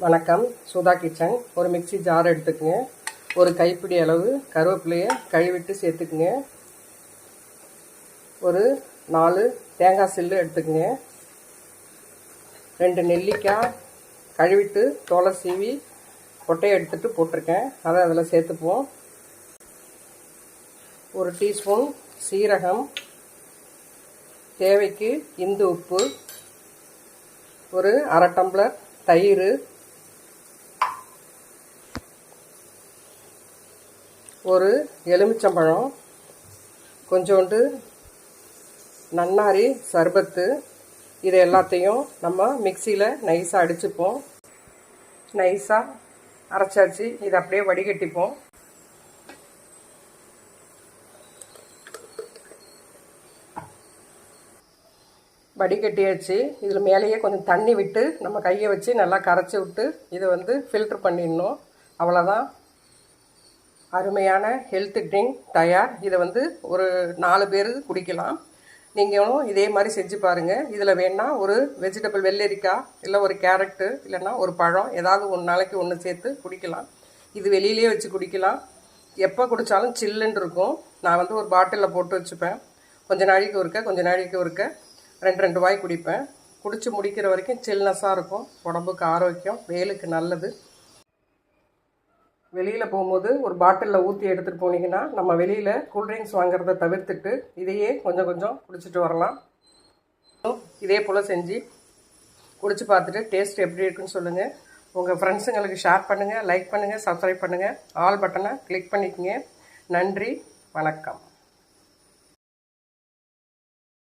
வணக்கம். சுதா கிச்சன். ஒரு mixie jar எடுத்துக்கங்க. ஒரு கைப்பிடி அளவு கருவேப்பிலையை கழுவிட்டு சேர்த்துக்குங்க. ஒரு 4 தேங்காய் சில்லு எடுத்துக்கங்க. 2 நெல்லிக்காய் கழுவிட்டு தோலை சீவி கொட்டையை எடுத்துட்டு போட்டிருக்கேன். அதை அதில் சேர்த்துப்போம். 1 டீஸ்பூன் சீரகம், தேவைக்கு இந்து உப்பு, ஒரு அரை டம்ளர் தயிர், ஒரு எலுமிச்சம்பழம், கொஞ்சோண்டு நன்னாரி சர்பத்து. இது எல்லாத்தையும் நம்ம மிக்சியில் நைஸாக அடிச்சுப்போம். நைஸாக அரைச்சாச்சு. இதை அப்படியே வடிகட்டிப்போம். வடிகட்டியாச்சு. இதில் மேலேயே கொஞ்சம் தண்ணி விட்டு நம்ம கையை வச்சு நல்லா கரைச்சி விட்டு இதை ஃபில்ட்ரு பண்ணிடணும். அவ்வளோதான். அருமையான ஹெல்த் ட்ரிங்க் தயார். இதை ஒரு 4 பேர் குடிக்கலாம். நீங்களும் இதே மாதிரி செஞ்சு பாருங்கள். இதில் வேணால் ஒரு வெஜிடபிள் வெள்ளரிக்காய், இல்லை ஒரு கேரட்டு, இல்லைன்னா ஒரு பழம், ஏதாவது 1 நாளைக்கு 1 சேர்த்து குடிக்கலாம். இது வெளியிலே வச்சு குடிக்கலாம். எப்போ குடித்தாலும் சில்லுன்னு இருக்கும். நான் ஒரு பாட்டிலில் போட்டு வச்சுப்பேன். கொஞ்ச நாளைக்கு ஒருக்க 2 வாய் குடிப்பேன். குடித்து முடிக்கிற வரைக்கும் சில்னஸாக இருக்கும். உடம்புக்கு ஆரோக்கியம், வெயிலுக்கு நல்லது. வெளியில் போகும்போது ஒரு பாட்டிலில் ஊற்றி எடுத்துகிட்டு போனீங்கன்னா நம்ம வெளியில் கூல்ட்ரிங்க்ஸ் வாங்குறத தவிர்த்துட்டு இதையே கொஞ்சம் கொஞ்சம் குடிச்சிட்டு வரலாம். இதே போல் செஞ்சு குடிச்சு பார்த்துட்டு டேஸ்ட் எப்படி இருக்குன்னு சொல்லுங்கள். உங்கள் ஃப்ரெண்ட்ஸுங்களுக்கு ஷேர் பண்ணுங்கள், லைக் பண்ணுங்கள், சப்ஸ்கிரைப் பண்ணுங்கள், ஆல் பட்டனை கிளிக் பண்ணிக்கங்க. நன்றி, வணக்கம்.